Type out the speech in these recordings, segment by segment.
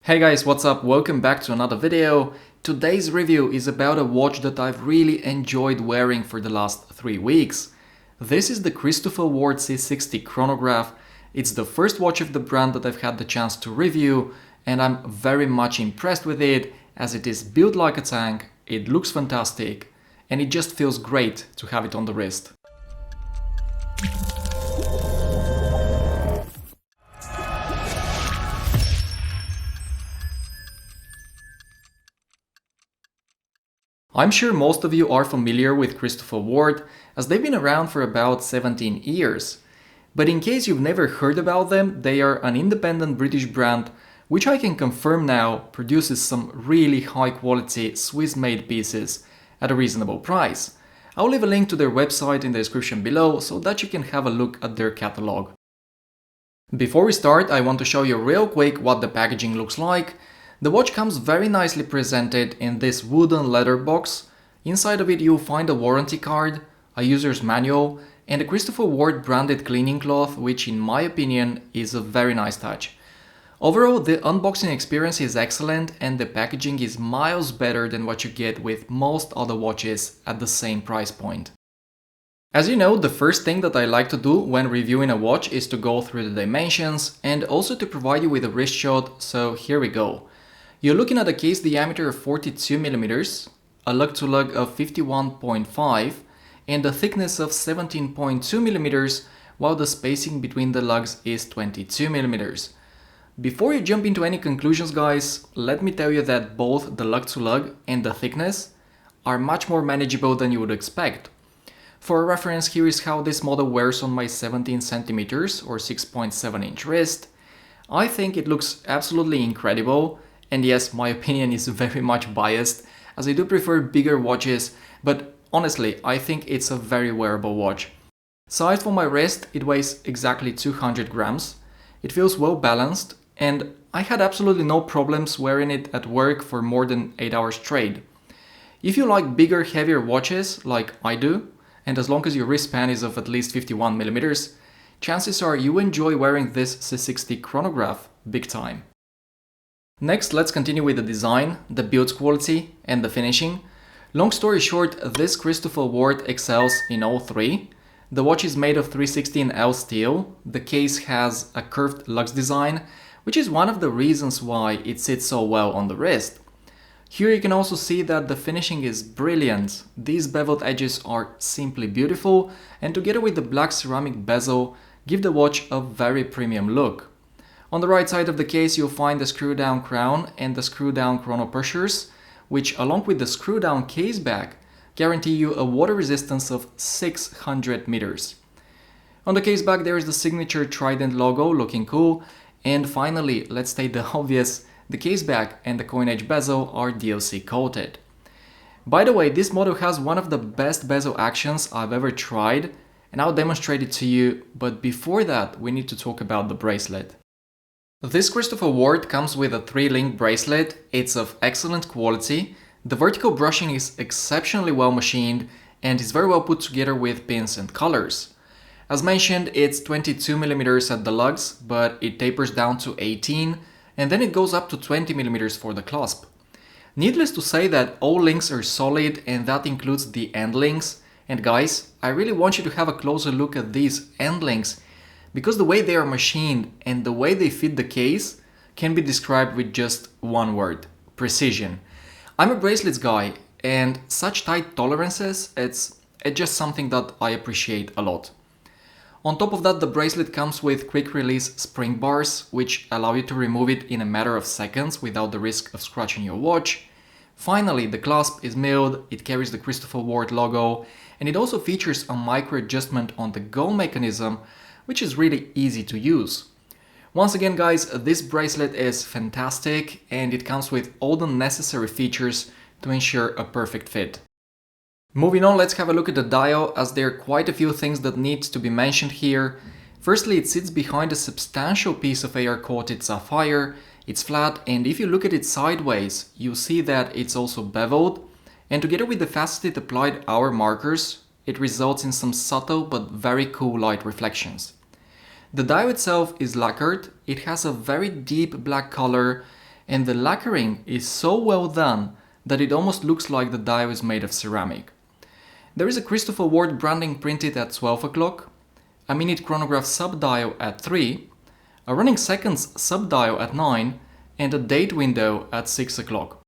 Hey guys, what's up? Welcome back to another video. Today's review is about a watch that I've really enjoyed wearing for the last 3 weeks. This is the Christopher Ward C60 Chronograph. It's the first watch of the brand that I've had the chance to review, and I'm very much impressed with it as it is built like a tank, it looks fantastic, and it just feels great to have it on the wrist. I'm sure most of you are familiar with Christopher Ward, as they've been around for about 17 years. But in case you've never heard about them, they are an independent British brand, which I can confirm now produces some really high quality Swiss-made pieces at a reasonable price. I'll leave a link to their website in the description below so that you can have a look at their catalog. Before we start, I want to show you real quick what the packaging looks like. The watch comes very nicely presented in this wooden leather box. Inside of it you'll find a warranty card, a user's manual, and a Christopher Ward branded cleaning cloth, which in my opinion is a very nice touch. Overall, the unboxing experience is excellent and the packaging is miles better than what you get with most other watches at the same price point. As you know, the first thing that I like to do when reviewing a watch is to go through the dimensions and also to provide you with a wrist shot, so here we go. You're looking at a case diameter of 42mm, a lug-to-lug of 51.5 and a thickness of 17.2mm, while the spacing between the lugs is 22mm. Before you jump into any conclusions guys, let me tell you that both the lug-to-lug and the thickness are much more manageable than you would expect. For a reference, here is how this model wears on my 17cm or 6.7 inch wrist. I think it looks absolutely incredible. And yes, my opinion is very much biased, as I do prefer bigger watches, but honestly, I think it's a very wearable watch. Sized for my wrist, it weighs exactly 200 grams. It feels well balanced, and I had absolutely no problems wearing it at work for more than 8 hours straight. If you like bigger, heavier watches, like I do, and as long as your wristband is of at least 51mm, chances are you enjoy wearing this C60 chronograph big time. Next, let's continue with the design, the build quality, and the finishing. Long story short, this Christopher Ward excels in all three. The watch is made of 316L steel, the case has a curved lugs design, which is one of the reasons why it sits so well on the wrist. Here you can also see that the finishing is brilliant. These beveled edges are simply beautiful, and together with the black ceramic bezel, give the watch a very premium look. On the right side of the case you'll find the screw-down crown and the screw-down chrono pushers, which along with the screw-down case back guarantee you a water resistance of 600 meters. On the case back there is the signature Trident logo looking cool, and finally, let's state the obvious, the case back and the coin edge bezel are DLC coated. By the way, this model has one of the best bezel actions I've ever tried, and I'll demonstrate it to you, but before that we need to talk about the bracelet. This Christopher Ward comes with a 3-link bracelet. It's of excellent quality. The vertical brushing is exceptionally well machined and is very well put together with pins and colors. As mentioned, it's 22mm at the lugs, but it tapers down to 18 and then it goes up to 20mm for the clasp. Needless to say that all links are solid and that includes the end links. And guys, I really want you to have a closer look at these end links, because the way they are machined and the way they fit the case can be described with just one word: precision. I'm a bracelets guy and such tight tolerances, it's just something that I appreciate a lot. On top of that, the bracelet comes with quick release spring bars, which allow you to remove it in a matter of seconds without the risk of scratching your watch. Finally, the clasp is milled, it carries the Christopher Ward logo, and it also features a micro adjustment on the gold mechanism, which is really easy to use. Once again guys, this bracelet is fantastic and it comes with all the necessary features to ensure a perfect fit. Moving on, let's have a look at the dial, as there are quite a few things that need to be mentioned here. Firstly, it sits behind a substantial piece of AR-coated sapphire. It's flat, and if you look at it sideways, you'll see that it's also beveled, and together with the faceted applied hour markers, it results in some subtle but very cool light reflections. The dial itself is lacquered, it has a very deep black color, and the lacquering is so well done that it almost looks like the dial is made of ceramic. There is a Christopher Ward branding printed at 12 o'clock, a minute chronograph sub-dial at 3, a running seconds sub-dial at 9, and a date window at 6 o'clock.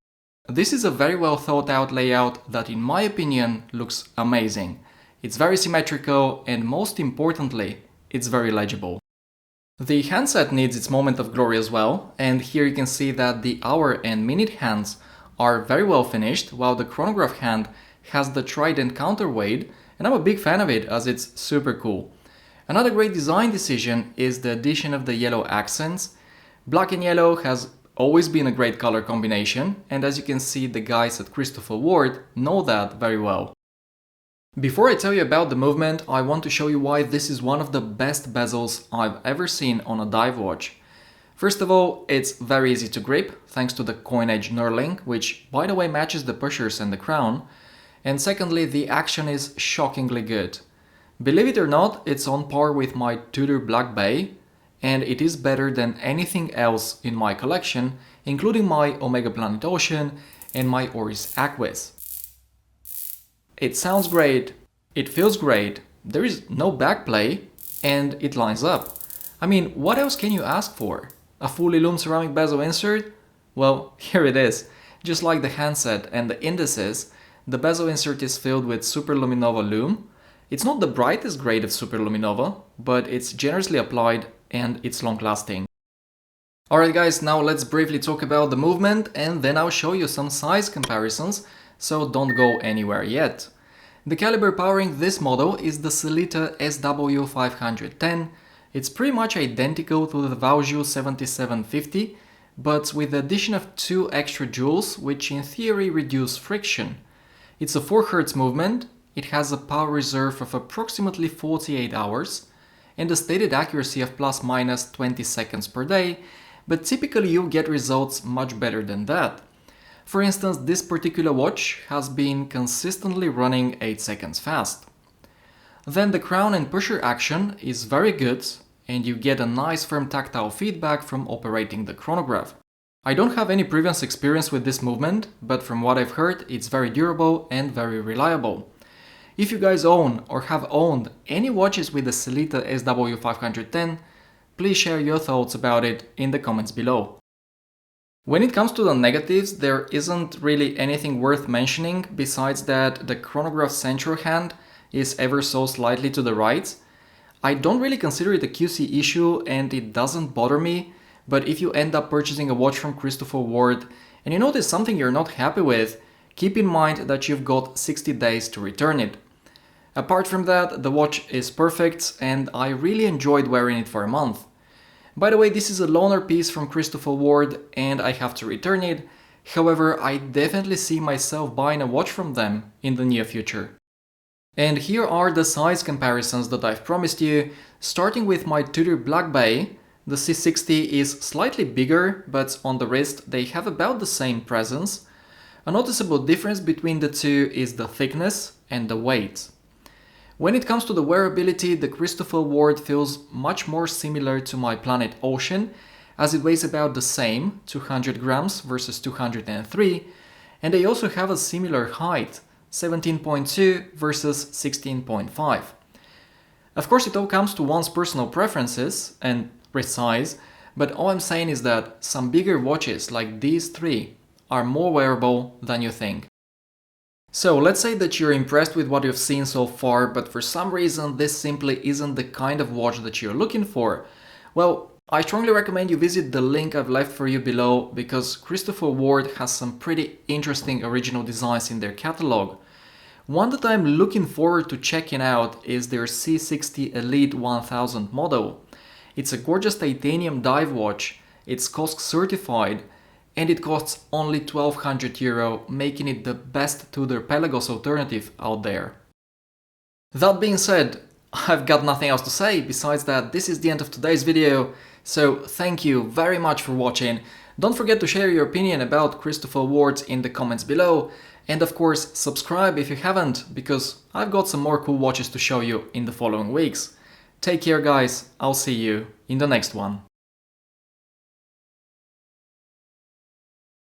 This is a very well thought out layout that in my opinion looks amazing. It's very symmetrical and most importantly, it's very legible. The handset needs its moment of glory as well, and here you can see that the hour and minute hands are very well finished, while the chronograph hand has the Trident counterweight, and I'm a big fan of it as it's super cool. Another great design decision is the addition of the yellow accents. Black and yellow has always been a great color combination, and as you can see, the guys at Christopher Ward know that very well. Before I tell you about the movement, I want to show you why this is one of the best bezels I've ever seen on a dive watch. First of all, it's very easy to grip, thanks to the coin edge knurling, which by the way matches the pushers and the crown. And secondly, the action is shockingly good. Believe it or not, it's on par with my Tudor Black Bay, and it is better than anything else in my collection, including my Omega Planet Ocean and my Oris Aquis. It sounds great, it feels great, there is no backplay, and it lines up. I mean, what else can you ask for? A fully loomed ceramic bezel insert? Well, here it is. Just like the handset and the indices, the bezel insert is filled with Superluminova lume. It's not the brightest grade of Superluminova, but it's generously applied and it's long-lasting. Alright guys, now let's briefly talk about the movement and then I'll show you some size comparisons, so don't go anywhere yet. The caliber powering this model is the Sellita SW510. It's pretty much identical to the Valjoux 7750, but with the addition of 2 extra jewels, which in theory reduce friction. It's a 4 Hz movement, it has a power reserve of approximately 48 hours, and a stated accuracy of plus minus 20 seconds per day, but typically you'll get results much better than that. For instance, this particular watch has been consistently running 8 seconds fast. Then the crown and pusher action is very good, and you get a nice firm tactile feedback from operating the chronograph. I don't have any previous experience with this movement, but from what I've heard, it's very durable and very reliable. If you guys own or have owned any watches with the Sellita SW510, please share your thoughts about it in the comments below. When it comes to the negatives, there isn't really anything worth mentioning besides that the chronograph central hand is ever so slightly to the right. I don't really consider it a QC issue and it doesn't bother me, but if you end up purchasing a watch from Christopher Ward and you notice something you're not happy with, keep in mind that you've got 60 days to return it. Apart from that, the watch is perfect and I really enjoyed wearing it for a month. By the way, this is a loaner piece from Christopher Ward and I have to return it. However, I definitely see myself buying a watch from them in the near future. And here are the size comparisons that I've promised you. Starting with my Tudor Black Bay, the C60 is slightly bigger, but on the wrist they have about the same presence. A noticeable difference between the two is the thickness and the weight. When it comes to the wearability, the Christopher Ward feels much more similar to my Planet Ocean, as it weighs about the same, 200 grams versus 203, and they also have a similar height, 17.2 versus 16.5. Of course, it all comes to one's personal preferences and wrist size, but all I'm saying is that some bigger watches like these 3 are more wearable than you think. So let's say that you're impressed with what you've seen so far, but for some reason this simply isn't the kind of watch that you're looking for. Well, I strongly recommend you visit the link I've left for you below, because Christopher Ward has some pretty interesting original designs in their catalog. One that I'm looking forward to checking out is their C60 Elite 1000 model. It's a gorgeous titanium dive watch, it's COSC certified, and it costs only €1,200, making it the best Tudor Pelagos alternative out there. That being said, I've got nothing else to say besides that this is the end of today's video, so thank you very much for watching. Don't forget to share your opinion about Christopher Ward in the comments below, and of course subscribe if you haven't, because I've got some more cool watches to show you in the following weeks. Take care guys, I'll see you in the next one.